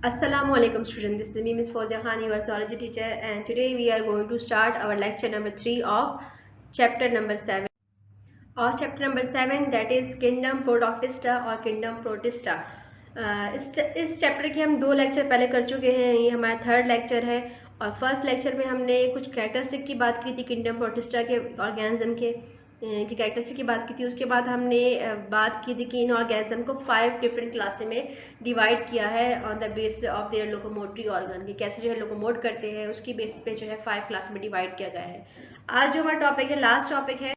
Assalamualaikum students, this is me Ms. Fawzia Khan, your zoology teacher, and today we are going to start our lecture number 3 of chapter number 7. और chapter number 7 that is Kingdom Protoctista और Kingdom Protista. इस chapter के हम 2 lecture पहले कर चुके हैं, ये हमारा थर्ड लेक्चर है। और फर्स्ट लेक्चर में हमने कुछ कैरेक्टरिस्टिक की बात की थी किंगडम प्रोटिस्टा के ऑर्गेनिज्म के कैरेक्टरिस्टिक की बात की थी। उसके बाद हमने बात की थी कि इन ऑर्गेनिज्म को 5 डिफरेंट क्लासेस में डिवाइड किया है on the basis of their locomotory organ, कि कैसे जो है लोकोमोट करते हैं, उसकी बेसिस पे जो है 5 क्लास में डिवाइड किया गया है। आज जो हमारा टॉपिक है, लास्ट टॉपिक है,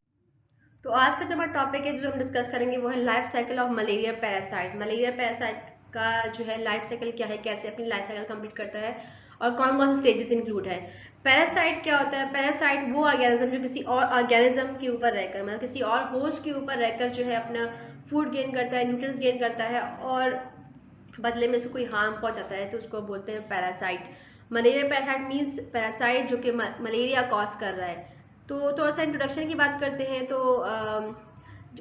तो आज का जो हमारा टॉपिक है जो हम डिस्कस करेंगे वो है life cycle of malaria parasite. Malaria parasite का जो है लाइफ साइकिल क्या है, कैसे अपनी लाइफ साइकिल कंप्लीट करता है और कौन कौन से स्टेजेस इंक्लूड है। पैरासाइट क्या होता है? पैरासाइट वो ऑर्गेनिज्म जो किसी और ऑर्गेनिज्म के ऊपर रहकर, मतलब किसी और होस्ट के ऊपर रहकर जो है अपना फूड गेन करता है, न्यूट्रिएंट्स गेन करता है और बदले में उसको कोई हार्म पहुंचाता है, तो उसको बोलते हैं parasite. Malaria parasite means parasite जो कि मलेरिया कॉज कर रहा है। तो थोड़ा सा इंट्रोडक्शन की बात करते हैं। तो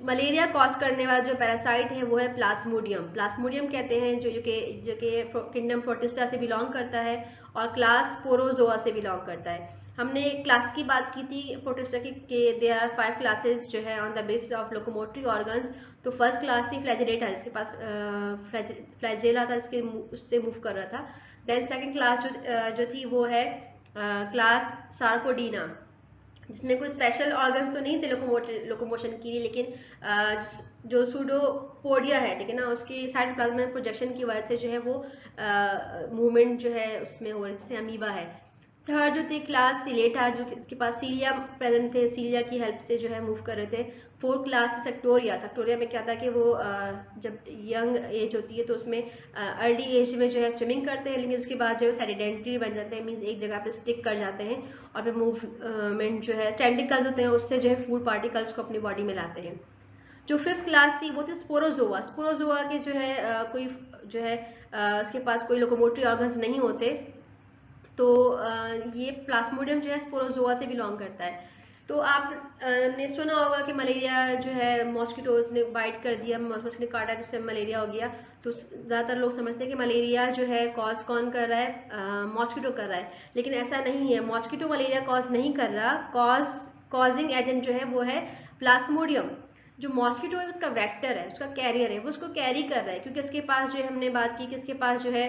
मलेरिया कॉज करने वाला जो पैरासाइट है वो है प्लाज्मोडियम। प्लाज्मोडियम कहते हैं जो कि किंगडम प्रोटिस्टा से बिलोंग करता है और क्लास स्पोरोजोआ से बिलोंग करता है। हमने क्लास की बात की थी प्रोटिस्टा की कि देयर आर 5 क्लासेस जो है on the basis of locomotory organs. तो फर्स्ट क्लास थी फ्लैजिलेटा, जिसके पास फ्लैजिला था, उससे मूव कर रहा था। देन सेकंड क्लास जो थी वो है क्लास सार्कोडीना, जिसमें कोई स्पेशल ऑर्गन्स तो नहीं थे लोकोमोशन के लिए, लेकिन जो सूडोपोडिया है, ठीक है ना, उसकी साइटोप्लाज्म प्रोजेक्शन की वजह से जो है वो मूवमेंट जो है उसमें हो रही है, जैसे अमीबा है। थर्ड जो थी क्लास सिलेटा, जो के पास सीलिया प्रेजेंट थे, सीलिया की हेल्प से जो है मूव कर रहे थे। फोर्थ क्लास थी सेक्टोरिया। सेक्टोरिया में क्या था कि वो जब यंग एज होती है तो उसमें अर्ली एज में जो है स्विमिंग करते हैं, लेकिन उसके बाद जो है सेडेंटरी बन जाते हैं, मीन्स एक जगह पे स्टिक कर जाते हैं और फिर मूवमेंट जो है टेंटिकल्स होते हैं उससे जो है फूड पार्टिकल्स को अपनी बॉडी में लाते हैं। जो फिफ्थ क्लास थी वो थी स्पोरोजोआ। स्पोरोजोआ के जो है कोई जो है उसके पास कोई लोकोमोटरी ऑर्गन्स नहीं होते। तो ये प्लाज्मोडियम जो है स्पोरोजोआ से बिलोंग करता है। तो आप ने सुना होगा कि मलेरिया जो है मॉस्किटोज ने बाइट कर दिया, मॉस्किटो ने काटा जिससे मलेरिया हो गया। तो ज़्यादातर लोग समझते हैं कि मलेरिया जो है कॉज कौन कर रहा है, मॉस्किटो कर रहा है, लेकिन ऐसा नहीं है। मॉस्किटो मलेरिया कॉज नहीं कर रहा, कॉजिंग एजेंट जो है वो है प्लाज्मोडियम। जो मॉस्किटो है उसका वेक्टर है, उसका कैरियर है, वो उसको कैरी कर रहा है, क्योंकि इसके पास जो है हमने बात की कि इसके पास जो है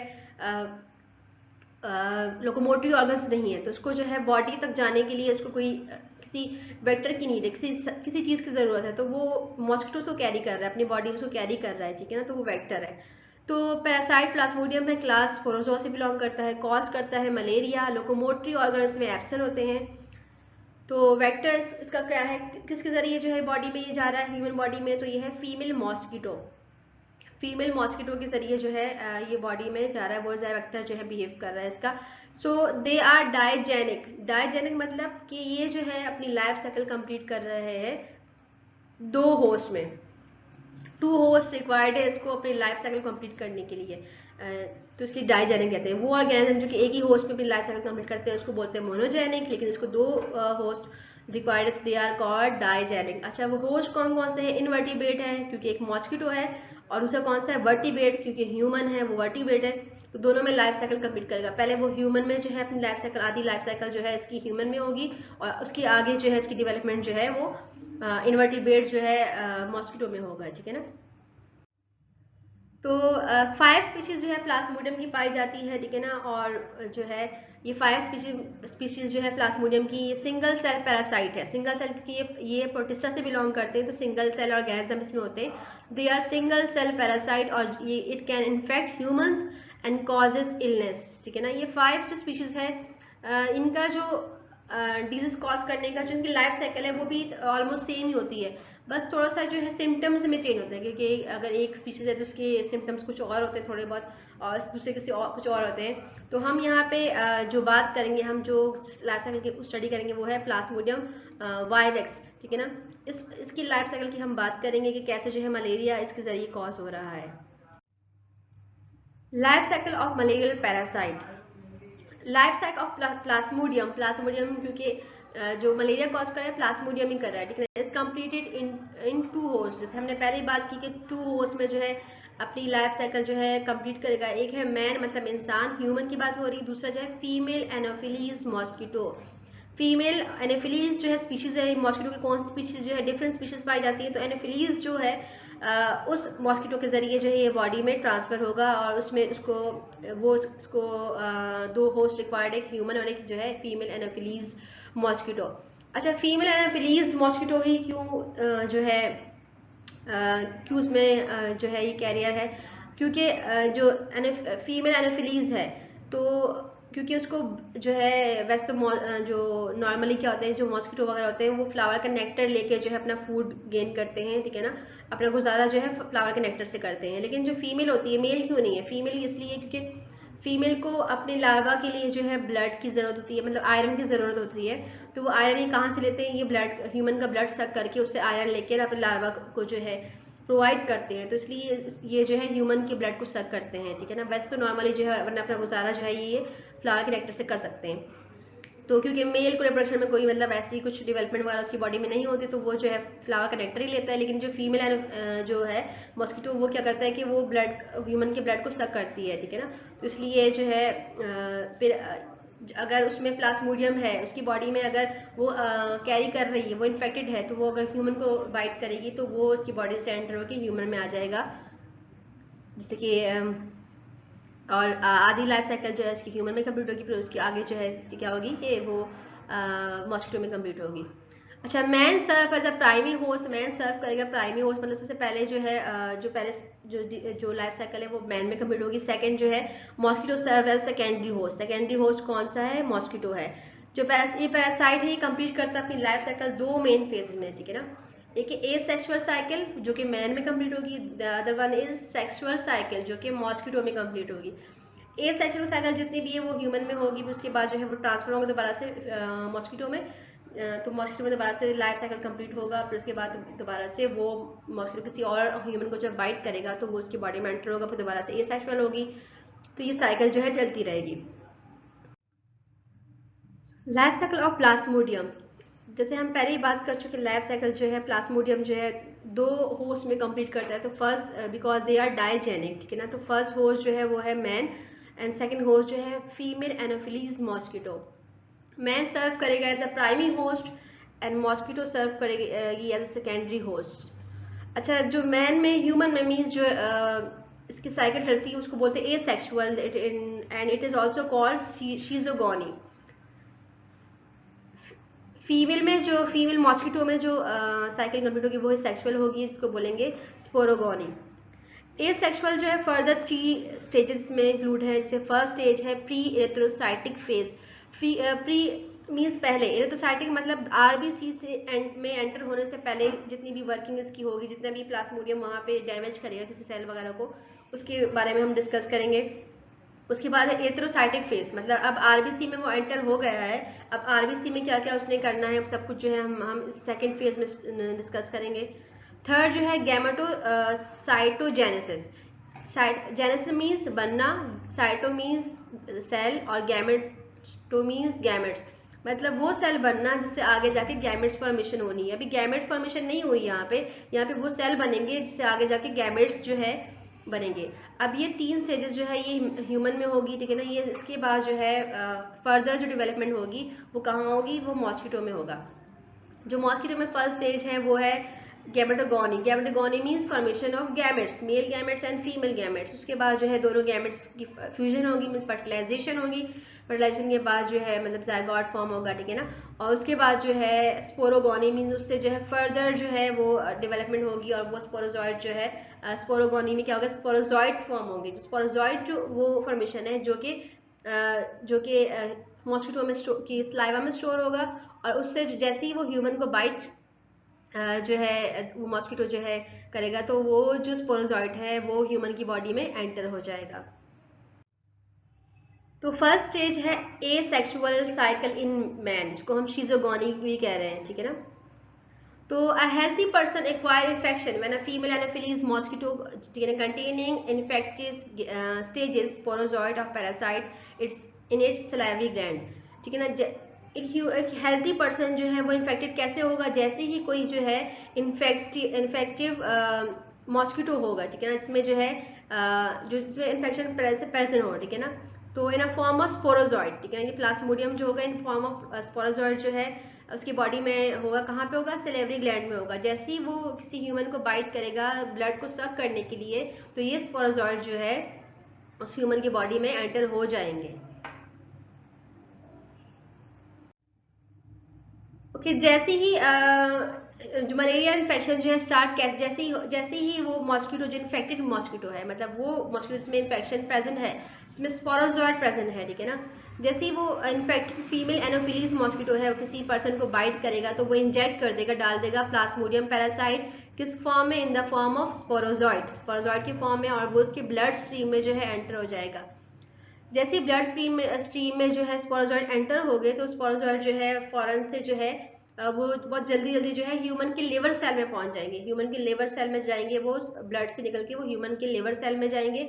लोकोमोटरी ऑर्गन्स नहीं है। तो उसको जो है बॉडी तक जाने के लिए उसको कोई किसी वेक्टर की नीड है, किसी चीज़ की ज़रूरत है, तो वो मॉस्किटो को कैरी कर रहा है, अपनी बॉडी को कैरी कर रहा है, ठीक है ना, तो वो वेक्टर है। तो पैरासाइट प्लाज्मोडियम है, क्लास स्पोरोजोआ से बिलोंग करता है, कॉज करता है मलेरिया, लोकोमोटरी ऑर्गन्स में एब्सेंट होते हैं। तो वेक्टर इसका क्या है, किसके जरिए जो है बॉडी में ये जा रहा है, ह्यूमन बॉडी में, तो ये है फीमेल मॉस्किटो। फीमेल मॉस्किटो के जरिए जो है ये बॉडी में जा रहा है, वो वेक्टर जो है बिहेव कर रहा है इसका। सो दे आर डायजेनिक। डायजेनिक मतलब कि ये जो है अपनी लाइफ साइकिल कंप्लीट कर रहे हैं 2 होस्ट में। 2 होस्ट रिक्वायर्ड है इसको अपनी लाइफ साइकिल कंप्लीट करने के लिए, तो इसलिए डायजेनिक कहते हैं। वो ऑर्गेनिज्म जो कि एक ही होस्ट में अपनी लाइफ साइकिल कंप्लीट करते हैं उसको बोलते हैं मोनोजेनिक, लेकिन इसको 2 होस्ट रिक्वायर्ड है, दे आर कॉल्ड डायजेनिक। अच्छा, वो होस्ट कौन कौन से हैं? इनवर्टिब्रेट है क्योंकि एक मॉस्किटो है, और दूसरा कौन सा है? वर्टिब्रेट, क्योंकि ह्यूमन है वो वर्टिब्रेट है। तो दोनों में लाइफ साइकिल कंप्लीट करेगा। पहले वो ह्यूमन में जो है अपनी लाइफ साइकिल, आधी लाइफ साइकिल जो है इसकी ह्यूमन में होगी, और उसके आगे जो है इसकी डेवलपमेंट जो है वो इनवर्टिब्रेट जो है मॉस्किटो में होगा, ठीक है ना। तो 5 स्पीशीज जो है प्लाज्मोडियम की पाई जाती है, ठीक है ना। और जो है ये 5 स्पीशीज जो है प्लाज्मोडियम की, ये सिंगल सेल पैरासाइट है। सिंगल सेल क्योंकि ये प्रोटिस्टा से बिलोंग करते हैं, तो सिंगल सेल ऑर्गेनिज्म इसमें होते हैं। They are single cell parasite, और ये it can infect humans and causes illness, ठीक है ना। ये 5 जो स्पीशीज है इनका जो डिजीज कॉज करने का जो इनकी लाइफ साइकिल है वो भी ऑलमोस्ट सेम ही होती है, बस थोड़ा सा जो है सिम्टम्स में चेंज होता है, क्योंकि अगर एक स्पीशीज है तो उसके सिम्टम्स कुछ और होते हैं थोड़े बहुत, और दूसरे किसी और कुछ और होते हैं। तो हम यहाँ पे जो बात करेंगे, हम जो लाइफ साइकिल की स्टडी करेंगे वो है प्लाज्मोडियम वाइवेक्स, ठीक है ना। इसकी लाइफ साइकिल की हम बात करेंगे कि कैसे जो है मलेरिया इसके जरिए कॉज हो रहा है। Life cycle of malarial parasite. Life cycle of Plasmodium, Plasmodium क्योंकि जो मलेरिया कॉज कर रहा है प्लाज्मोडियम ही कर रहा है, ठीक है। Is completed in 2 host. जैसे हमने पहले ही बात की कि 2 होस्ट में जो है अपनी लाइफ साइकिल जो है कंप्लीट करेगा। एक है मैन मतलब इंसान, ह्यूमन की बात हो रही, दूसरा जो है female Anopheles mosquito. Female anopheles जो है स्पीशीज है मॉस्किटो की, कौन सी स्पीशीज जो है डिफरेंट स्पीशीज पाई जाती है। तो एनोफिलीज जो है उस मॉस्किटो के जरिए जो है ये बॉडी में ट्रांसफर होगा और उसमें उसको 2 होस्ट रिक्वायर्ड, एक ह्यूमन और एक जो है फीमेल एनोफिलीज मॉस्किटो। अच्छा, फीमेल एनोफिलीज मॉस्किटो ही क्यों जो है क्यों उसमें जो है ये कैरियर है, क्योंकि जो फीमेल एनोफिलीज है तो क्योंकि उसको जो है वैसे तो जो नॉर्मली क्या होते हैं, जो मॉस्किटो वगैरह होते हैं वो फ्लावर का नेक्टर लेके जो है अपना फूड गेन करते हैं, ठीक है ना, अपना गुजारा जो है फ्लावर के नेक्टर से करते हैं। लेकिन जो फीमेल होती है, मेल क्यों नहीं है, फीमेल इसलिए क्योंकि फीमेल को अपने लार्वा के लिए जो है ब्लड की जरूरत होती है, मतलब आयरन की जरूरत होती है। तो वो आयरन ये कहाँ से लेते हैं, ये ब्लड, ह्यूमन का ब्लड सक करके उससे आयरन लेकर अपने लार्वा को जो है प्रोवाइड करते हैं। तो इसलिए ये जो है ह्यूमन के ब्लड को सक करते हैं, ठीक है ना। वैसे तो नॉर्मली जो है वरना अपना गुजारा जो है ये फ्लावर के नेक्टर से कर सकते हैं। तो क्योंकि मेल को रिप्रोडक्शन में कोई मतलब ऐसी कुछ डेवलपमेंट वगैरह उसकी बॉडी में नहीं होती, तो वो जो है फ्लावर का नेक्टर ही लेता है। लेकिन जो फीमेल जो है मॉस्किटो वो क्या करता है कि वो ब्लड, ह्यूमन के ब्लड को सक करती है, ठीक है ना। तो इसलिए जो है फिर अगर उसमें प्लाज्मोडियम है उसकी बॉडी में, अगर वो कैरी कर रही है, वो इन्फेक्टेड है, तो वो अगर ह्यूमन को बाइट करेगी तो वो उसकी बॉडी से एंटर होकर ह्यूमन में आ जाएगा, जैसे कि और आधी लाइफ साइकिल जो है उसकी ह्यूमन में कंप्लीट होगी, फिर उसकी आगे जो है इसकी क्या होगी कि वो मॉस्किटो में कंप्लीट होगी। अच्छा, man serve as a primary host, man serve करेगा प्राइमरी होस्ट, मतलब सबसे पहले जो है जो पहले जो लाइफ साइकिल है वो मैन में कंप्लीट होगी। सेकंड जो है mosquito serve as secondary host, secondary host कौन सा है, मॉस्किटो है। जो ये पैरासाइट है कंप्लीट करता है अपनी लाइफ साइकिल 2 मेन फेज में, ठीक है ना। एक ए सेक्सुअल साइकिल जो कि मैन में कंप्लीट होगी, the other one is sexual cycle जो कि मॉस्किटो में कंप्लीट होगी। ए सेक्सुअल साइकिल जितनी भी है वो ह्यूमन में होगी, फिर उसके बाद जो है वो ट्रांसफर होंगे दोबारा से मॉस्किटो में। तो मॉस्किटो में दोबारा से लाइफ साइकिल कंप्लीट होगा, फिर उसके बाद दोबारा से वो मॉस्किटो किसी और ह्यूमन को जब बाइट करेगा तो वो उसकी बॉडी में एंटर होगा, फिर दोबारा से ए सेक्सुअल होगी। तो ये साइकिल जो है चलती रहेगी। लाइफ साइकिल ऑफ प्लाज्मोडियम, जैसे हम पहले ही बात कर चुके, लाइफ साइकिल जो है प्लाज्मोडियम जो है 2 होस्ट में कंप्लीट करता है। तो फर्स्ट बिकॉज दे आर डायजेनिक, ठीक है ना, तो फर्स्ट होस्ट जो है वो है मैन एंड सेकंड होस्ट जो है female Anopheles mosquito. Man serve करेगा as a primary host and mosquito serve करेगी एज अ सेकेंडरी होस्ट। अच्छा, जो मैन में ह्यूमन में मीन्स जो इसकी साइकिल चलती है उसको बोलते हैं asexual and it is also called schizogony. Female में जो फीमेल मॉस्किटो में जो साइकिल कंप्लीट होगी वो सेक्सुअल होगी, इसको बोलेंगे स्पोरोगोनी। ए सेक्सुअल जो है फर्दर 3 स्टेजेस में इंक्लूड है। जैसे फर्स्ट स्टेज है pre erythrocytic phase. Pre means पहले, इरेथ्रोसाइटिक मतलब आरबीसी से में एंटर होने से पहले जितनी भी वर्किंग इसकी होगी, जितना भी प्लाज्मोडियम वहाँ पे डैमेज करेगा किसी सेल वगैरह को, उसके बारे में हम डिस्कस करेंगे। उसके बाद है एथ्रोसाइटिक फेज, मतलब अब आरबीसी में वो एंटर हो गया है, अब आरबीसी में क्या क्या उसने करना है सब कुछ जो है हम सेकेंड फेज में डिस्कस करेंगे। थर्ड जो है गैमेटो साइटोजेनेसिस। जेनेसिस मीन्स बनना, साइटो मीन्स सेल और गैमेटो मीन्स गैमेट्स, मतलब वो सेल बनना जिससे आगे जाके गैमेट्स फॉर्मेशन होनी है। अभी गैमेट फॉर्मेशन नहीं हुई यहाँ पे वो सेल बनेंगे जिससे आगे जाके गैमेट्स जो है बनेंगे। अब ये 3 स्टेजेस जो है ये ह्यूमन में होगी, ठीक है ना। ये इसके बाद जो है फर्दर जो डेवलपमेंट होगी वो कहाँ होगी, वो मॉस्किटो में होगा। जो मॉस्किटो में फर्स्ट स्टेज है वो है gametogony. Gametogony means formation of gametes, male gametes and female gametes. उसके बाद जो है दोनों गैमेट्स की फ्यूजन होगी, मीन्स फर्टिलाइजेशन होगी। फर्टिलाइजेशन के बाद जो है मतलब जायगोट फॉर्म होगा, ठीक है ना। और उसके बाद जो है स्पोरोगोनी मीन्स उससे जो है फर्दर जो है वो डेवलपमेंट होगी और वो स्पोरोजॉइड जो है स्पोरोगोनी में क्या होगा, स्पोरोजॉइड फॉर्म होंगे। स्पोरोजॉइड जो वो फॉर्मेशन है जो कि मॉस्किटो में की स्लाइवा में स्टोर होगा, और उससे जैसे ही वो ह्यूमन को बाइट जो है वो मॉस्किटो जो है करेगा तो वो जो स्पोरोजॉइट है वो ह्यूमन की बॉडी में एंटर हो जाएगा। तो फर्स्ट स्टेज है ए सेक्सुअल साइकिल इन मैन, जिसको हम शीजोगोनी भी कह रहे हैं, ठीक है ना। तो a healthy person acquire infection when a female anopheles mosquito containing infectious stages sporozoid of parasite it's in its salivary gland, ठीक है ना। एक हेल्थी पर्सन जो है वो इन्फेक्टेड कैसे होगा, जैसे ही कोई जो है इन्फेक्टिव मॉस्किटो होगा, ठीक है ना, इसमें जो है जो इसमें इन्फेक्शन प्रेजेंट हो, ठीक है ना। तो इन अ फॉर्म ऑफ स्पोरोजॉइड, ठीक है ना, ये प्लाज्मोडियम जो होगा इन फॉर्म ऑफ स्पोरोजॉइड जो है उसकी बॉडी में होगा, कहाँ पे होगा, सेलेवरी ग्लैंड में होगा। जैसे ही वो किसी ह्यूमन को बाइट करेगा ब्लड को सक करने के लिए, तो ये स्पोरोजॉइड जो है उस ह्यूमन की बॉडी में एंटर हो जाएंगे। ओके, जैसे ही जो मलेरिया इन्फेक्शन जो है स्टार्ट, जैसे ही वो मॉस्किटो जो इन्फेक्टेड मॉस्किटो है, मतलब वो मॉस्किटो में इन्फेक्शन प्रेजेंट है, इसमें स्पोरोजॉइड प्रेजेंट है, ठीक है ना। जैसे ही वो इन्फेक्टेड फीमेल एनोफिलीज मॉस्किटो है वो किसी पर्सन को बाइट करेगा, तो वो इंजेक्ट कर देगा, डाल देगा प्लाज्मोडियम पैरासाइट, किस फॉर्म में, in the form of sporozoite के फॉर्म में, और वो उसके ब्लड स्ट्रीम में जो है एंटर हो जाएगा। जैसे ही ब्लड स्ट्रीम में जो है स्पोरोजॉइड एंटर हो गए, तो स्पोरोजॉइड जो है फॉरन से जो है वो बहुत जल्दी जल्दी जो है ह्यूमन के लिवर सेल में पहुंच जाएंगे, ह्यूमन के लिवर सेल में जाएंगे, वो ब्लड से निकल के वो ह्यूमन के लिवर सेल में जाएंगे,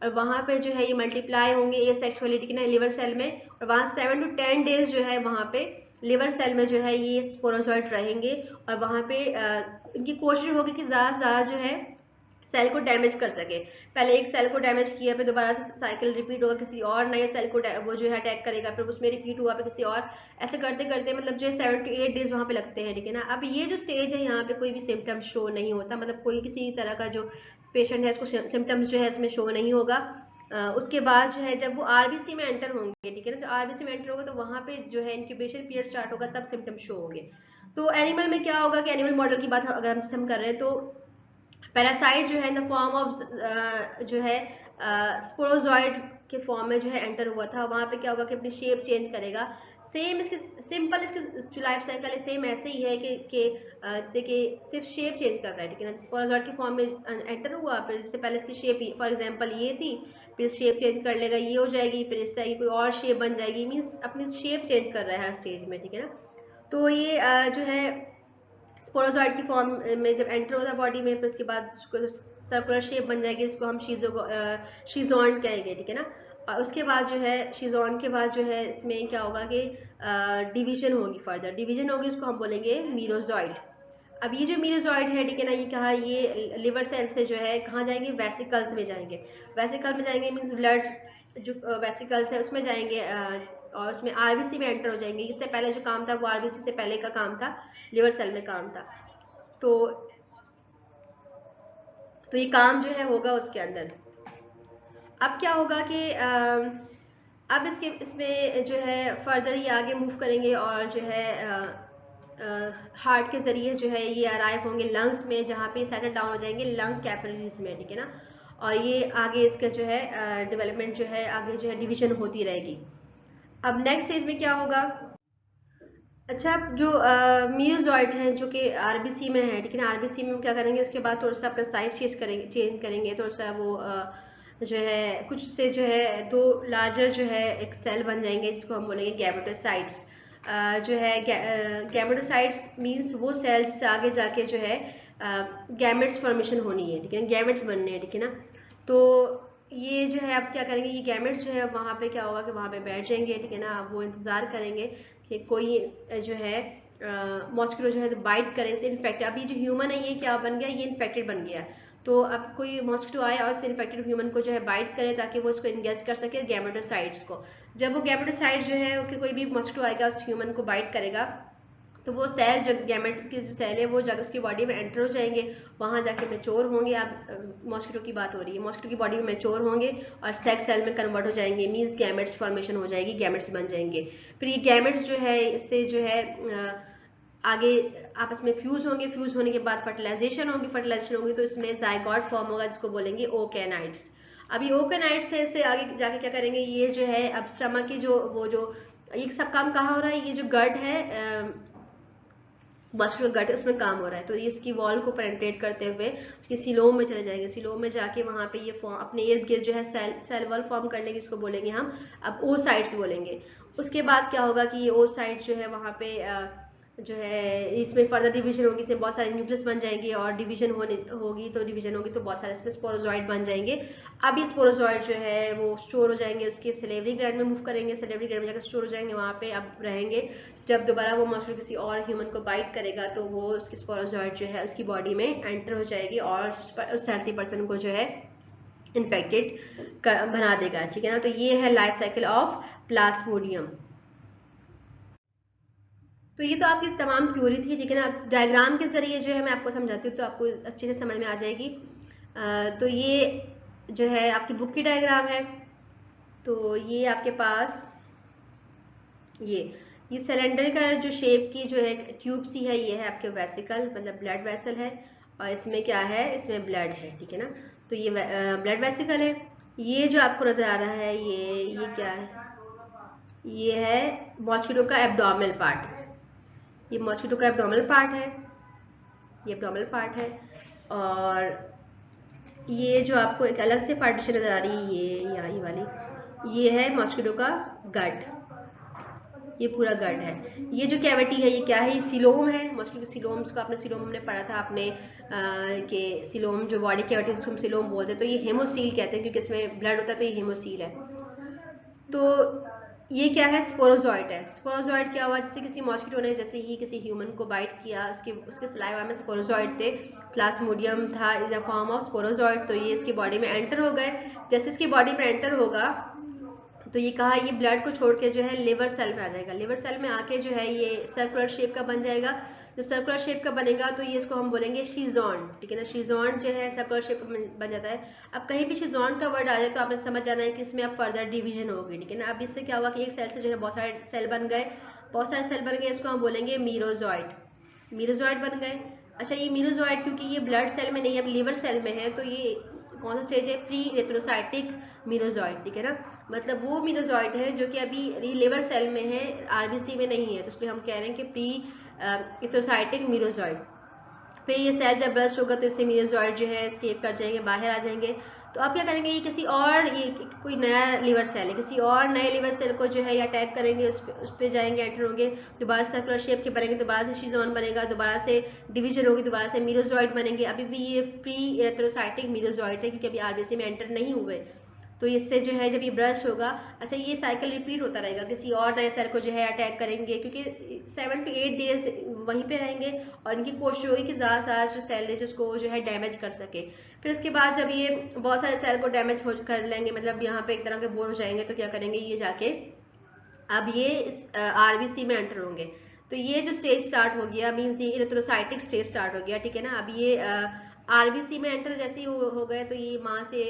और वहां पे जो है ये मल्टीप्लाई होंगे ये सेक्सुअलिटी के ना लिवर सेल में, और वहां 7 to 10 डेज जो है वहां पे लिवर सेल में जो है ये स्पोरोजॉइड रहेंगे, और वहां पे इनकी कोशिश होगी कि ज्यादा से ज्यादा जो है सेल को डैमेज कर सके। पहले एक सेल को डैमेज किया, फिर दोबारा से साइकिल रिपीट होगा, किसी और नए सेल को वो जो है अटैक करेगा, फिर उसमें रिपीट हुआ, फिर किसी और, ऐसे करते करते मतलब जो है 7 to 8 डेज वहां पे लगते हैं, ठीक है ना। अब ये जो स्टेज है यहाँ पे कोई भी सिम्टम शो नहीं होता, मतलब कोई किसी तरह का जो पेशेंट है इसको सिम्टम्स जो है इसमें शो नहीं होगा। उसके बाद जो है जब वो आरबीसी में एंटर होंगे, ठीक है ना, तो आरबीसी में एंटर होगा तो वहां पे जो है इंक्यूबेशन पीरियड स्टार्ट होगा, तब सिम्टम शो होंगे। तो एनिमल में क्या होगा कि एनिमल मॉडल की बात अगर हम कर रहे हैं, तो पैरासाइट जो है इन द फॉर्म ऑफ जो है स्पोरोजॉइड के फॉर्म में जो है एंटर हुआ था, वहां पे क्या होगा कि अपनी शेप चेंज करेगा। सेम इसके सिंपल इसके जो लाइफ साइकिल है सेम ऐसे ही है कि जैसे कि सिर्फ शेप चेंज कर रहा है, ठीक है ना। स्पोरोजॉइड की फॉर्म में एंटर हुआ, फिर इससे पहले इसकी शेप फॉर एग्जांपल ये थी, फिर शेप चेंज कर लेगा, ये हो जाएगी, फिर इससे आगे कोई और शेप बन जाएगी, मीन्स अपनी शेप चेंज कर रहा है हर स्टेज में, ठीक है ना। तो ये जो है स्पोरोजॉइड की फॉर्म में जब एंटर होता है बॉडी में, फिर उसके बाद उसको सर्कुलर शेप बन जाएगी, इसको हम शीजोन कहेंगे, ठीक है ना। और उसके बाद जो है शीजोन के बाद जो है इसमें क्या होगा कि डिवीजन होगी, फर्दर डिवीजन होगी, उसको हम बोलेंगे मीरोजॉइड। अब ये जो मीरोजॉइड है, ठीक है ना, ये कहा ये लिवर सेल से जो है कहाँ जाएंगे, वेसिकल्स में जाएंगे। वेसिकल में जाएंगे मीन्स ब्लड जो वेसिकल्स है उसमें जाएंगे, और उसमें आरबीसी में एंटर हो जाएंगे। इससे पहले जो काम था वो आरबीसी से पहले का काम था, लिवर सेल में काम था। तो ये काम जो है होगा उसके अंदर। अब क्या होगा कि अब इसमें जो है फर्दर ये आगे मूव करेंगे, और जो है हार्ट के जरिए जो है ये अराइव होंगे लंग्स में, जहाँ पे सेटल डाउन हो जाएंगे लंग कैपिलरीज में, ठीक है ना। और ये आगे इसका जो है डेवलपमेंट जो है आगे जो है डिवीजन होती रहेगी। अब नेक्स्ट स्टेज में क्या होगा, अच्छा जो मीरोजॉइड है जो कि आरबीसी में है, ठीक है ना, आरबीसी में क्या करेंगे, उसके बाद थोड़ा सा अपना साइज चेंज करेंगे थोड़ा सा, वो जो है कुछ से जो है दो लार्जर जो है एक सेल बन जाएंगे, जिसको हम बोलेंगे गैमेटोसाइट्स। जो है गैमेटोसाइट्स मींस वो सेल्स से आगे जाके जो है गैमेट्स फॉर्मेशन होनी है, ठीक है, गैमेट्स बनने हैं, ठीक है ना। तो ये जो है अब क्या करेंगे, ये गैमेट्स जो है वहाँ पे क्या होगा कि वहाँ पे बैठ जाएंगे, ठीक है ना। वो इंतजार करेंगे कि कोई जो है मॉस्किटो जो है बाइट करे, इसे इन्फेक्ट, अभी जो ह्यूमन है ये क्या बन गया, ये इन्फेक्टेड बन गया। तो अब कोई मॉस्किटो आए और इन्फेक्टेड ह्यूमन को जो है बाइट करे, ताकि वो इसको इंगेज कर सके गैमेटोसाइट्स को। जब वो गैमेटोसाइट जो है कोई भी मॉस्किटो आएगा उस ह्यूमन को बाइट करेगा, तो वो सेल जो गैमेट के जो सेल है वो जाकर उसकी बॉडी में एंटर हो जाएंगे, वहां जाके मैच्योर होंगे। अब मॉस्किटो की बात हो रही है, मॉस्किटो की बॉडी में मैच्योर होंगे और सेक्स सेल में कन्वर्ट हो जाएंगे, मींस गैमेट्स फॉर्मेशन हो जाएगी, गैमेट्स बन जाएंगे। फिर ये गैमेट्स जो है इससे जो है आगे आपस में फ्यूज होंगे, फ्यूज होने के बाद फर्टिलाइजेशन होगी, फर्टिलाइजेशन होगी तो इसमें जाइगोट फॉर्म होगा, जिसको बोलेंगे ओकेनाइट्स। अब ये ओकेनाइट्स से इससे आगे जाके क्या करेंगे, ये जो है अब स्टमक की जो वो जो ये सब काम कहाँ हो रहा है, ये जो गट है मस्कुलर गट उसमें काम हो रहा है, तो ये इसकी वॉल को पेनिट्रेट करते हुए उसकी सिलोम में चले जाएंगे, सिलोम में जाके वहां पे ये फॉर्म अपने इर्द गिर्द जो है सेल वॉल फॉर्म कर लेंगे, इसको बोलेंगे हम अब ओसाइट्स बोलेंगे। उसके बाद क्या होगा कि ये ओसाइट्स जो है वहां पे जो है इसमें फर्दर डिवीजन होगी, इसमें बहुत सारे न्यूक्लियस बन जाएंगे और डिवीजन होगी तो बहुत सारे इसमें स्पोरोजॉइड बन जाएंगे। अब ये स्पोरोजॉइड जो है वो स्टोर हो जाएंगे, उसके सलेवरी ग्लैंड में मूव करेंगे, सलेवरी ग्लैंड में जाकर स्टोर हो जाएंगे, वहाँ पे अब रहेंगे। जब दोबारा वो मॉस्किटो किसी और ह्यूमन को बाइट करेगा तो वो उसकी स्पोरोजॉइड जो है उसकी बॉडी में एंटर हो जाएगी और उस हेल्थी पर्सन को जो है इन्फेक्टेड बना देगा, ठीक है ना। तो ये है लाइफ साइकिल ऑफ प्लाज्मोडियम। तो ये तो आपकी तमाम थ्योरी थी, ठीक है ना। डायग्राम के जरिए जो है मैं आपको समझाती हूँ तो आपको अच्छे से समझ में आ जाएगी। तो ये जो है आपकी बुक की डायग्राम है। तो ये आपके पास ये सिलेंडर का जो शेप की जो है ट्यूब सी है, ये है आपके वेसिकल, मतलब ब्लड वेसल है। और इसमें क्या है, इसमें ब्लड है, ठीक है ना। तो ये ब्लड वेसिकल है। ये जो आपको नजर आ रहा है ये क्या है, ये है मॉस्किटो का एब्डोमिनल पार्ट। ये मॉस्किटो का एब्डोमिनल पार्ट है, ये एब्डोमिनल पार्ट है। और ये जो आपको एक अलग से पार्टीशन नजर आ रही है, ये यहाँ ये वाली, ये है मॉस्किटो का गट, ये पूरा गट है। ये जो कैविटी है ये क्या है, ये सिलोम है। मॉस्किटो के सिलोम्स को आपने सिलोम हमने पढ़ा था आपने कि सिलोम जो बॉडी कैविटी जिसको हम सिलोम बोलते हैं, तो ये हेमोसील कहते हैं क्योंकि इसमें ब्लड होता है, तो ये हेमोसील है। तो ये क्या है, स्पोरोजॉइट है। स्पोरोजॉइट क्या हुआ, जैसे किसी मॉस्किटो ने जैसे ही किसी ह्यूमन को बाइट किया, उसके सलाइवा में स्पोरोजॉइट थे, प्लाज्मोडियम था in the form of sporozoite. तो ये इसकी बॉडी में एंटर हो गए। जैसे इसकी बॉडी में एंटर होगा तो ये कहा ये ब्लड को छोड़ के जो है लिवर सेल में आ जाएगा। लिवर सेल में आके जो है ये सर्कुलर शेप का बन जाएगा। जो सर्कुलर शेप का बनेगा तो ये इसको हम बोलेंगे शीजॉन, ठीक है ना। शीजॉन जो है सर्कुलर शेप बन जाता है। अब कहीं भी शीजॉन का वर्ड आ जाए तो आपने समझ जाना है कि इसमें अब फर्दर डिवीजन होगी, ठीक है ना। अब इससे क्या हुआ कि एक सेल से जो है बहुत सारे सेल बन गए, बहुत सारे सेल बन गए, इसको हम बोलेंगे मीरोजॉइड, मीरोजॉइड बन गए। अच्छा, ये मीरोजॉइड क्योंकि ये ब्लड सेल में नहीं है, अब लिवर सेल में है, तो ये कौन सा स्टेज है, प्री इरेथ्रोसाइटिक मीरोजॉइड, ठीक है ना। मतलब वो मीरोजॉइड है जो कि अभी लिवर सेल में है, आरबीसी में नहीं है, तो इसलिए हम कह रहे हैं कि प्री इरेथ्रोसाइटिक मीरोजॉइड। फिर ये सेल जब ब्रस्ट होगा तो इससे मीरोजॉइड जो है एस्केप कर जाएंगे, बाहर आ जाएंगे। तो अब क्या करेंगे, ये किसी और, ये कोई नया लिवर सेल है, किसी और नए लिवर सेल को जो है ये अटैक करेंगे, उस पर जाएंगे, एंटर होंगे, दोबारा सर्कुलर शेप के बनेंगे, दोबारा से शीजोन बनेगा, दोबारा से डिवीजन होगी, दोबारा से मीरोजॉइड बनेंगे। अभी भी ये प्री इरेथ्रोसाइटिक मीरोजॉइड है क्योंकि अभी आरबीसी में एंटर नहीं हुए। तो इससे जो है जब ये ब्रश होगा, अच्छा ये साइकिल रिपीट होता रहेगा, किसी और नए सेल को जो है अटैक करेंगे क्योंकि 7 to 8 डेज वहीं पे रहेंगे और इनकी कोशिश होगी कि ज़्यादा से ज़्यादा जो सेल है जिसको जो है डैमेज कर सके। फिर उसके बाद जब ये बहुत सारे सेल को डैमेज कर लेंगे, मतलब यहाँ पे एक तरह के बोर हो जाएंगे, तो क्या करेंगे ये जाके अब ये आरबीसी में एंटर होंगे। तो ये जो स्टेज स्टार्ट हो गया मीन्स ये इरेथ्रोसाइटिक स्टेज स्टार्ट हो गया, ठीक है ना। अब ये आरबीसी में एंटर जैसे ही हो गए तो ये वहां से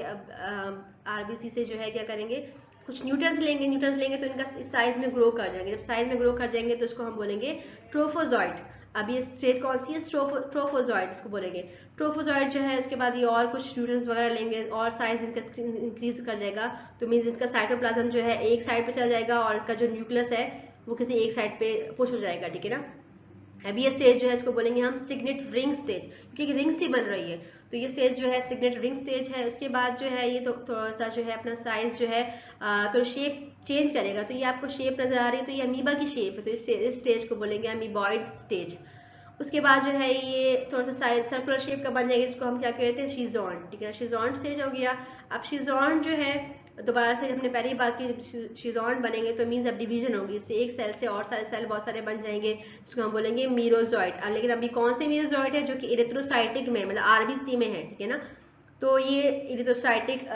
आरबीसी से जो है क्या करेंगे, कुछ न्यूट्रंस लेंगे, न्यूट्रंस लेंगे तो इनका साइज में ग्रो कर जाएंगे। जब साइज में ग्रो कर जाएंगे तो इसको हम बोलेंगे ट्रोफोजॉइड। अब ये स्टेज कौन सी है, ट्रोफोजॉइड इसको बोलेंगे। ट्रोफोजॉइड जो है उसके बाद ये और कुछ न्यूट्रंस वगैरह लेंगे और साइज इनका इंक्रीज कर जाएगा। तो मीन्स इसका साइटोप्लाज्म जो है एक साइड पे चला जाएगा और इसका जो न्यूक्लियस है वो किसी एक साइड पे पुश हो जाएगा, ठीक है ना। अभी ये स्टेज जो है इसको बोलेंगे हम सिग्नेट रिंग स्टेज, क्योंकि रिंग सी बन रही है। तो ये स्टेज जो है सिग्नेट रिंग स्टेज है। उसके बाद जो है ये तो थोड़ा सा जो है अपना साइज जो है तो शेप चेंज करेगा। तो ये आपको शेप नजर आ रही है, तो ये अमीबा की शेप है, तो इस स्टेज को बोलेंगे अमीबॉइड स्टेज। उसके बाद जो है ये थोड़ा सा साइज सर्कुलर शेप का बन जाएगा, इसको हम क्या कहते हैं, शीजॉन, ठीक है। शीजॉन स्टेज हो गया। अब शीजॉन जो है दोबारा से हमने पहली बात की, शीजॉन बनेंगे तो मीन्स अब डिवीजन होगी, इससे एक सेल से और सारे सेल बहुत सारे बन जाएंगे, जिसको हम बोलेंगे मीरोजॉइड। लेकिन अभी कौन से मीरोजॉइड है, जो कि इरेथ्रोसाइटिक में मतलब आरबीसी में है, ठीक है ना। तो ये इरेथ्रोसाइटिक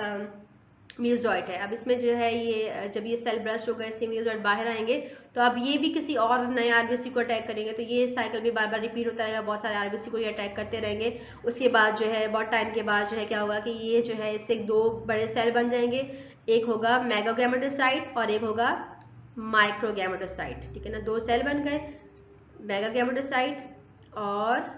मीरोजॉइड है। अब इसमें जो है ये जब ये सेल ब्रस्ट होगा इससे मीरोजॉइड बाहर आएंगे, तो अब ये भी किसी और नए आरबीसी को अटैक करेंगे। तो ये साइकिल भी बार बार रिपीट होता रहेगा, बहुत सारे आरबीसी को ये अटैक करते रहेंगे। उसके बाद जो है बहुत टाइम के बाद जो है क्या होगा कि ये जो है इससे दो बड़े सेल बन जाएंगे, एक होगा मेगागैमेटोसाइट और एक होगा माइक्रोगैमेटोसाइट, ठीक है ना। दो सेल बन गए, मेगागैमेटोसाइट और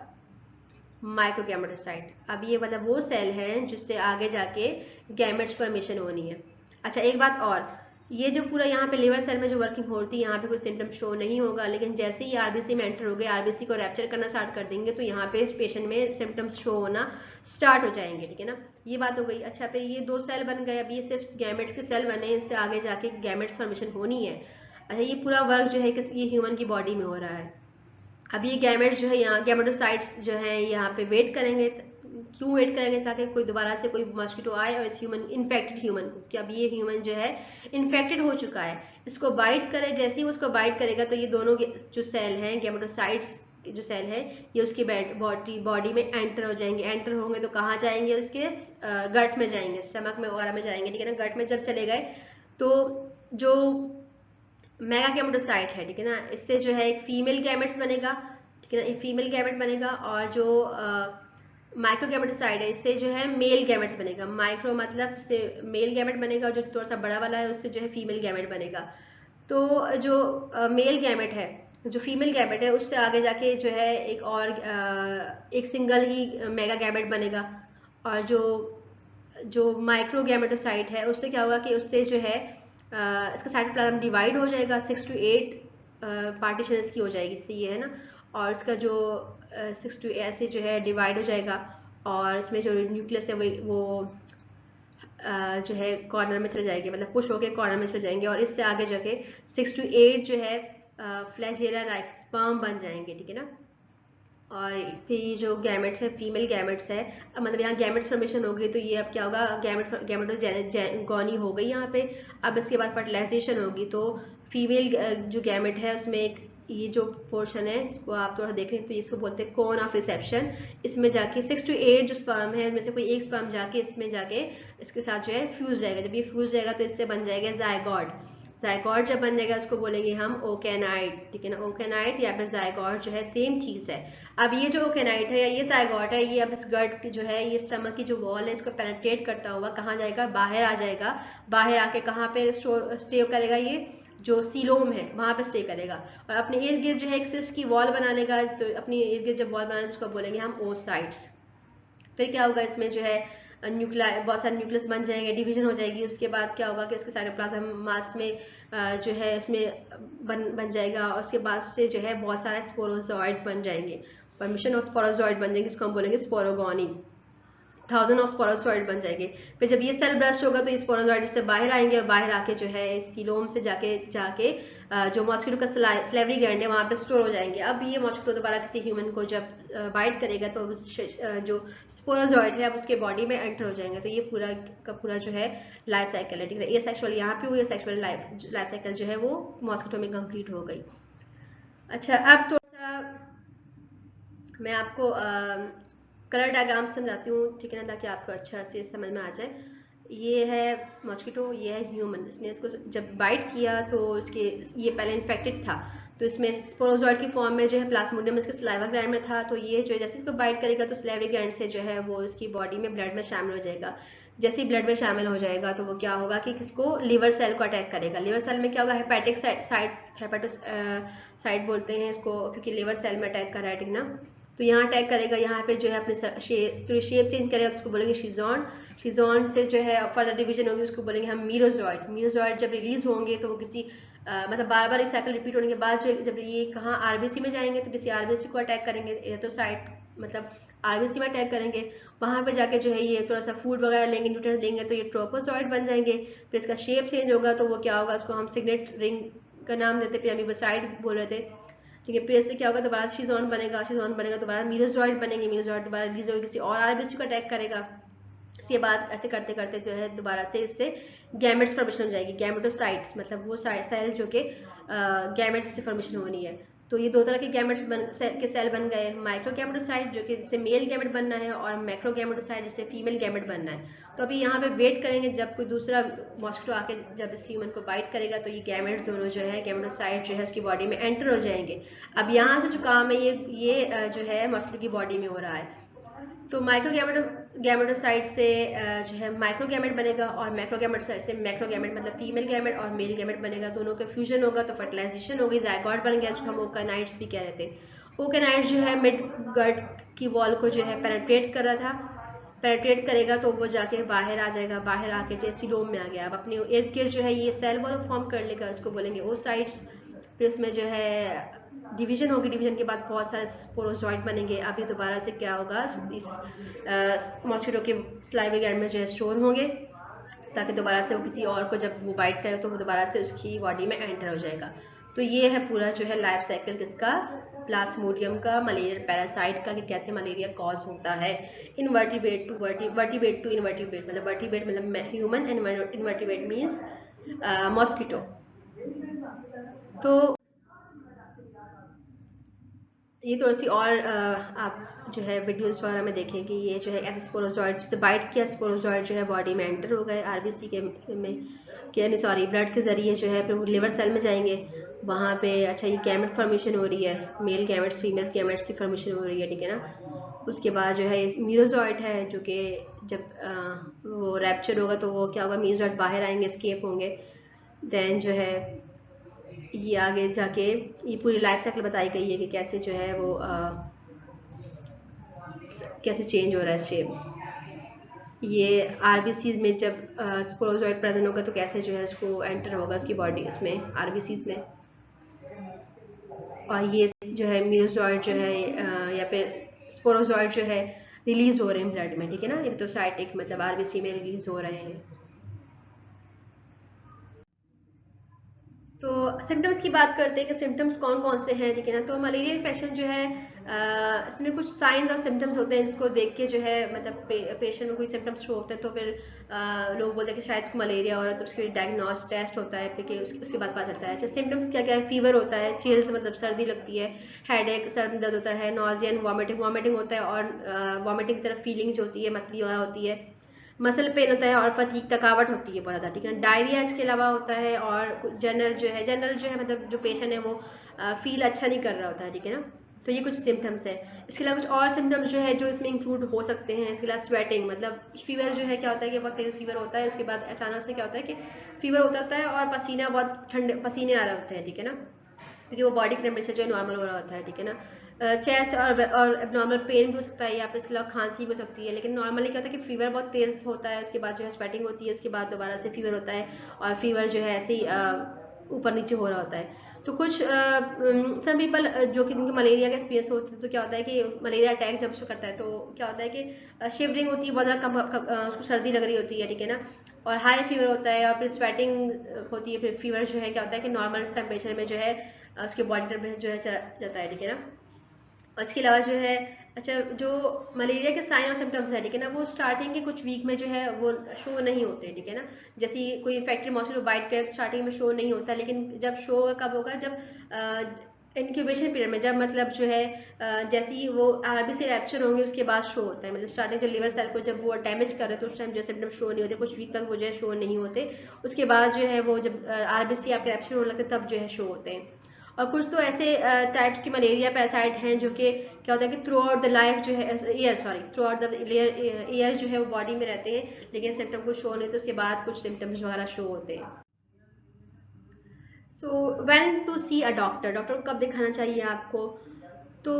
माइक्रोगैमेटोसाइट। अब ये मतलब वो सेल हैं जिससे आगे जाके गैमेट्स फॉर्मेशन होनी है। अच्छा एक बात और, ये जो पूरा यहाँ पे लिवर सेल में जो वर्किंग होती है यहाँ पे कोई सिम्टम शो नहीं होगा, लेकिन जैसे ही आरबीसी में एंटर हो गए, आरबीसी को रैप्चर करना स्टार्ट कर देंगे तो यहाँ पे पेशेंट में सिम्टम्स शो होना स्टार्ट हो जाएंगे, ठीक है ना। ये बात हो गई। अच्छा पे ये दो सेल बन गए, अब ये सिर्फ गैमेट्स के सेल बने, इससे आगे जाके गैमेट्स फॉर्मेशन होनी है। अच्छा ये पूरा वर्क जो है ये ह्यूमन की बॉडी में हो रहा है। अब ये गैमेट्स जो है यहाँ गैमेटोसाइट्स जो है यहाँ पे वेट करेंगे। क्यों वेट करेंगे? ताकि कोई दोबारा से कोई मॉस्किटो आए और इस इन्फेक्टेड ह्यूमन को, कि अब ये ह्यूमन जो है इन्फेक्टेड हो चुका है, इसको बाइट करे। जैसे ही उसको बाइट करेगा तो ये दोनों जो सेल हैं गैमेटोसाइट्स जो सेल है ये उसकी बॉडी में एंटर हो जाएंगे। एंटर होंगे तो कहाँ जाएंगे? उसके गट में जाएंगे, स्टमक में वगैरह में जाएंगे, ठीक है ना। गट में जब चले गए तो जो मेगा गैमेटोसाइट है, ठीक है ना, इससे जो है एक फीमेल गैमेट्स बनेगा, ठीक है ना, एक फीमेल गैमेट बनेगा। और जो माइक्रो गैमेटोसाइट है इससे जो है मेल गैमेट्स बनेगा। माइक्रो मतलब से मेल गैमेट बनेगा, जो थोड़ा सा बड़ा वाला है उससे जो है फीमेल गैमेट बनेगा। तो जो मेल गैमेट है, जो फीमेल गैमेट है, उससे आगे जाके जो है एक और एक सिंगल ही मेगा गैमेट बनेगा। और जो जो माइक्रो गैमेटोसाइट है उससे क्या होगा कि उससे जो है इसका साइटोप्लाज्म डिवाइड हो जाएगा, 6 to 8 पार्टीशन इसकी हो जाएगी, इससे ये है ना। और इसका जो 6 to 8 ऐसे जो है डिवाइड हो जाएगा, और इसमें जो न्यूक्लियस है वो जो है कॉर्नर में चले जाएंगे, मतलब पुश होके कॉर्नर में चले जाएंगे। और इससे आगे जाके 6 to 8 जो है फ्लैजेला लाइक स्पर्म बन जाएंगे, ठीक है ना। और फिर जो गैमेट्स है, फीमेल गैमेट्स है, मतलब यहाँ गैमेट्स फॉर्मेशन हो गई, तो ये अब क्या होगा, गैमेटोगोनी हो गई यहाँ पे। अब इसके बाद फर्टिलाइजेशन होगी, तो फीमेल जो गैमेट है उसमें एक ये जो पोर्शन है इसको आप थोड़ा देख लें तो इसको बोलते हैं कोन ऑफ रिसेप्शन। इसमें जाके 6 to 8 जो स्पर्म है उनमें से कोई एक स्पर्म जाके इसमें जाके इसके साथ जो है फ्यूज जाएगा। जब ये फ्यूज जाएगा तो इससे बन जाएगा जायगॉट। जायगॉट जब बन जाएगा उसको बोलेंगे हम ओकेनाइट, ठीक है ना। ओकेनाइट या फिर जायगॉट जो है सेम चीज है। अब ये जो ओकेनाइट है या ये जायगॉट है, ये अब इस गट जो है ये स्टमक की जो वॉल है इसको पेनिट्रेट करता हुआ कहाँ जाएगा? बाहर आ जाएगा। बाहर आके कहाँ पे स्टे करेगा? ये जो सीलोम है वहां पे स्टे करेगा, और अपने इर्द गिर्द जो है एक सिस्ट की वॉल बना लेगा। तो अपनी इर्द गिर्द जब वॉल बनाने उसको बोलेंगे हम ओसाइट्स। फिर क्या होगा, इसमें जो है न्यूक्लिया बहुत सारे न्यूक्लियस बन जाएंगे, डिवीजन हो जाएगी। उसके बाद क्या होगा कि इसके साइटोप्लाज्म मास में जो है इसमें बन जाएगा, और उसके बाद से जो है बहुत सारे स्पोरोजॉइड बन जाएंगे। परमिशन ऑफ स्पोरोजॉइड बन जाएंगे, इसको हम बोलेंगे स्पोरोगोनी। 1000 ऑफ स्पोरोजॉइड बन जाएंगे। फिर जब ये सेल ब्रस्ट होगा तो ये स्पोरोजॉइड से बाहर आएंगे, और बाहर आके जो है सीलोम से जाके जो मॉस्किटो का स्लेवरी ग्लैंड है वहां पे स्टोर हो जाएंगे। अब ये मॉस्किटो दोबारा किसी ह्यूमन को जब बाइट करेगा तो जो स्पोरोजॉइड है अब उसके बॉडी में एंटर हो जाएंगे। तो ये पूरा का पूरा जो है लाइफ साइकिल है, ठीक है। ये सेक्सुअल यहाँ पे हुई, ये सेक्सुअल लाइफ साइकिल जो है वो मॉस्किटो में कंप्लीट हो गई। अच्छा, अब थोड़ा सा मैं आपको कलर डायग्राम समझाती हूँ, ठीक है ना, ताकि आपको अच्छा से समझ में आ जाए। ये है मॉस्किटो, ये है ह्यूमन। इसने इसको जब बाइट किया तो इसके ये पहले इन्फेक्टेड था, तो इसमें स्पोरोजॉइड की फॉर्म में जो है प्लाज्मोडियम इसके सलाइवा ग्लैंड में था। तो ये जो जैसे इसको बाइट करेगा तो सलाइवा ग्लैंड से जो है वो इसकी बॉडी में ब्लड में शामिल हो जाएगा। जैसे ही ब्लड में शामिल हो जाएगा तो वो क्या होगा कि किसको, लिवर सेल को अटैक करेगा। लिवर सेल में क्या होगा, हेपेटिक हेपेटोसाइट बोलते हैं इसको, क्योंकि लिवर सेल में अटैक कर रहा है, ठीक ना। तो यहाँ अटैक करेगा, यहाँ पे जो है अपने शेप चेंज करेगा तो उसको बोलेंगे शिजॉन। शिजॉन से जो है फर्दर डिवीजन होगी, उसको बोलेंगे हम मीरोजॉइड। मीरोजॉइड जब रिलीज होंगे तो वो किसी मतलब बार बार साइकिल रिपीट होने के बाद जब ये कहाँ आरबीसी में जाएंगे तो किसी आरबीसी को अटैक करेंगे, एरिथ्रोसाइट मतलब आरबीसी में अटैक करेंगे। वहां पे जाके जो है ये थोड़ा सा फूड वगैरह लेंगे, न्यूट्रिएंट लेंगे, तो ये ट्रोपोसॉइड बन जाएंगे। फिर इसका शेप चेंज होगा तो वो क्या होगा, उसको हम सिग्नेट रिंग का नाम देते, फिर अमीबोसाइड बोल रहे थे, ठीक है। फिर इससे क्या होगा, दोबारा शिजॉन बनेगा, शिजॉन बनेगा दोबारा मीरोजॉइड बनेंगे, मीरोजॉइड दोबारा रिलीज होगी, किसी और आरबीसी को अटैक करेगा। इसके बाद ऐसे करते करते जो है दोबारा से इससे गैमेट्स फॉर्मेशन हो जाएगी। गैमेटोसाइट्स मतलब वो सेल जो कि गैमेट्स से फॉर्मेशन होनी है। तो ये दो तरह के गैमेट्स के सेल बन गए, माइक्रो गैमेटोसाइट जो कि जिससे मेल गैमेट बनना है, और मैक्रो गैमेटोसाइट जिससे फीमेल गैमेट बनना है। तो अभी यहाँ पे वेट करेंगे जब कोई दूसरा मॉस्किटो आके जब इस ह्यूमन को बाइट करेगा तो ये गैमेट्स दोनों जो है गैमेटोसाइट जो है उसकी बॉडी में एंटर हो जाएंगे। अब यहाँ से जो काम है ये जो है मॉस्किटो की बॉडी में हो रहा है। तो माइक्रो गैमेटोसाइट से जो है माइक्रो गैमेट बनेगा, और मैक्रो गैमेटोसाइट से मैक्रो गैमेट मतलब फीमेल गैमेट और मेल गैमेट बनेगा। दोनों का फ्यूजन होगा तो फर्टिलाइजेशन होगी, जायगॉट बन गया, जिसको हम ओकेनाइट्स भी कह रहे थे। ओकेनाइट जो है मिड गट की वॉल को जो है पेनिट्रेट कर रहा था, पेनिट्रेट करेगा तो वो जाके बाहर आ जाएगा, बाहर आके जेसिलोम में आ गया। अब अपने इर्द गिर्द जो है ये सेल वॉल फॉर्म कर लेगा, इसको बोलेंगे ओसाइट्स। फिर इसमें जो है डिवीजन होगी, डिवीजन के बाद बहुत सारे स्पोरोजॉइड बनेंगे। अभी दोबारा से क्या होगा, इस मॉस्किटो के सलाइवा ग्लैंड में जो है स्टोर होंगे, ताकि दोबारा से वो किसी और को जब वो बाइट करे तो वो दोबारा से उसकी बॉडी में एंटर हो जाएगा। तो ये है पूरा जो है लाइफ साइकिल किसका, प्लाज्मोडियम का, मलेरिया पैरासाइट का, कि कैसे मलेरिया कॉज होता है। Invertebrate to vertebrate to invertebrate, मतलब वर्टिब्रेट मतलब human, and invertebrate means mosquito. तो ये थोड़ी सी और आप जो है वीडियोस वगैरह में देखें कि ये जो है ऐसे स्पोरोजॉइड, जैसे बाइट किया स्पोरोजॉइड जो है बॉडी में एंटर हो गए आरबीसी के में, यानी सॉरी ब्लड के ज़रिए जो है फिर लिवर सेल में जाएंगे, वहाँ पे अच्छा ये गैमेट फॉर्मेशन हो रही है, मेल गैमेट्स फीमेल गैमेट्स की फॉर्मेशन हो रही है, ठीक है ना। उसके बाद जो है मीरोजॉइड है, जो कि जब वो रैप्चर होगा तो वो क्या होगा, मीरोजॉइड बाहर आएंगे, स्केप होंगे। देन जो है ये आगे जाके ये पूरी लाइफ साइकिल बताई गई है कि कैसे जो है वो कैसे चेंज हो रहा है शेप। ये आरबीसीज में जब स्पोरोजॉइड प्रेजेंट होगा तो कैसे जो है उसको एंटर होगा उसकी बॉडी उसमें आरबीसीज में। और ये जो है म्यूजॉइड जो है या फिर स्पोरोजॉइड जो है रिलीज हो रहे हैं ब्लड में, ठीक है ना, एरिथ्रोसाइटिक मतलब आरबीसी में रिलीज हो रहे हैं। तो सिम्टम्स की बात करते हैं कि सिम्टम्स कौन कौन से हैं, ठीक है ना। तो मलेरिया इन्फेक्शन जो है इसमें कुछ साइंस और सिम्टम्स होते हैं, जिसको देख के जो है मतलब पेशेंट में कोई सिम्टम्स शो होते हैं तो फिर लोग बोलते हैं कि शायद इसको मलेरिया, और तो उसके डायग्नोस टेस्ट होता है, फिर उसके बाद पता चलता है। अच्छा सिम्टम्स क्या क्या है, फीवर होता है, चिल्स मतलब सर्दी लगती है, हेडेक सर में दर्द होता है, नॉजिया एंड वॉमिटिंग होता है, और वॉमिटिंग की तरफ फीलिंग जो होती है मतली वाला होती है, मसल पेन होता है, और फटीग थकावट होती है बहुत ज़्यादा, ठीक है। डायरिया इसके अलावा होता है, और जनरल जो है मतलब जो पेशेंट है वो फील अच्छा नहीं कर रहा होता है, ठीक है ना। तो ये कुछ सिम्टम्स है। इसके अलावा कुछ और सिम्टम्स जो है जो इसमें इंक्लूड हो सकते हैं, इसके अलावा स्वेटिंग मतलब फीवर जो है क्या होता है कि बहुत तेज फीवर होता है, उसके बाद अचानक से क्या होता है कि फीवर उतरता है और पसीना बहुत ठंडे पसीने आ रहे होते हैं, ठीक है ना, क्योंकि वो बॉडी टेम्परेचर जो है नॉर्मल हो रहा होता है, ठीक है ना। चेस्ट और एबनॉर्मल पेन भी हो सकता है, या फिर इसके अलावा खांसी भी हो सकती है। लेकिन नॉर्मली क्या होता है कि फीवर बहुत तेज होता है, उसके बाद जो है स्वेटिंग होती है, उसके बाद दोबारा से फीवर होता है, और फीवर जो है ऐसे ही ऊपर नीचे हो रहा होता है। तो कुछ सम पीपल जो कि जिनके मलेरिया का एक्सपीरियंस होता है, तो क्या होता है कि मलेरिया अटैक जब से करता है तो क्या होता है कि शिवरिंग होती है, बहुत ज़्यादा उसको सर्दी लग रही होती है, ठीक है ना, और हाई फीवर होता है, और फिर स्वेटिंग होती है, फिर फीवर जो है क्या होता है कि नॉर्मल टेम्परेचर में जो है उसके बॉडी टेम्परेचर जो है चला जाता है, ठीक है ना। और इसके अलावा जो है अच्छा जो मलेरिया के साइन और सिम्टम्स है, ठीक है ना, वो स्टार्टिंग के कुछ वीक में जो है वो शो नहीं होते, ठीक है ना। जैसे कोई इन्फेक्टेड मॉस्किटो बाइट करे तो स्टार्टिंग में शो नहीं होता, लेकिन जब शो होगा कब होगा, जब इंक्यूबेशन पीरियड में, जब मतलब जो है जैसे ही वो आरबीसी रैप्चर होंगे उसके बाद शो होता है, मतलब स्टार्टिंग जो लिवर सेल को जब वो डैमेज कर रहे हैं तो उस टाइम जो सिम्टम शो नहीं होते, कुछ वीक तक वो जो है शो नहीं होते। उसके बाद जो है वो जब आरबीसी आपके रैप्चर होने लगते तब जो है शो होते हैं। और कुछ तो ऐसे टाइप की मलेरिया पैरासाइट हैं जो कि क्या होता है कि थ्रू आउट द लाइफ जो है थ्रू आउट द ईयर जो है वो बॉडी में रहते हैं, लेकिन सिम्टम कुछ शो नहीं, तो उसके बाद कुछ सिम्टम्स वगैरह शो होते हैं। So when to see a doctor, doctor को कब दिखाना चाहिए आपको, तो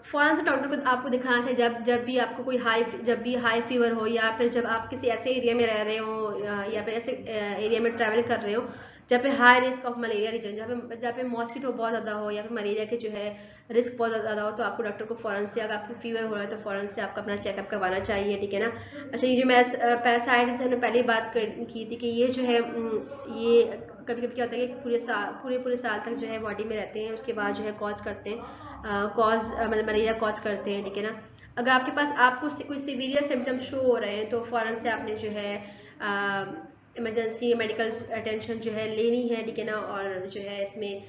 फौरन से डॉक्टर को आपको दिखाना चाहिए जब भी आपको कोई जब भी हाई फीवर हो, या फिर जब आप किसी ऐसे एरिया में रह रहे हो, या फिर ऐसे एरिया में ट्रैवल कर रहे हो जहाँ पे high risk of malaria region, जहाँ पे मॉस्किटो बहुत ज़्यादा हो, या फिर मलेरिया के जो है रिस्क बहुत ज़्यादा हो, तो आपको डॉक्टर को फ़ौरन से, अगर आपको फीवर हो रहा है तो फ़ौरन से आपका अपना चेकअप करवाना चाहिए, ठीक है ना। अच्छा ये जो मैं पैरासाइट से हमने पहले बात की थी कि ये जो है ये कभी कभी क्या होता है कि पूरे साल तक जो है बॉडी में रहते हैं, उसके बाद जो है कॉज करते हैं, मतलब मलेरिया कॉज करते हैं, ठीक है ना। अगर आपके पास आपको कोई सीवियर सिम्टम्स शो हो रहे हैं तो फ़ौरन से आपने जो है इमरजेंसी मेडिकल अटेंशन जो है लेनी है, ठीक है ना, और जो है इसमें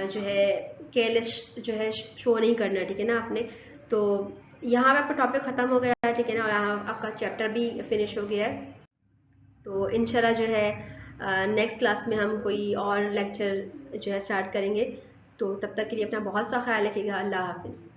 जो है केयरलेस जो है शो नहीं करना, ठीक है ना आपने। तो यहाँ पे आपका टॉपिक ख़त्म हो गया है, ठीक है ना, और यहाँ आपका चैप्टर भी फिनिश हो गया है। तो इंशाल्लाह जो है नेक्स्ट क्लास में हम कोई और लेक्चर जो है स्टार्ट करेंगे। तो तब तक के लिए अपना बहुत सा ख्याल रखिएगा। अल्लाह हाफिज़।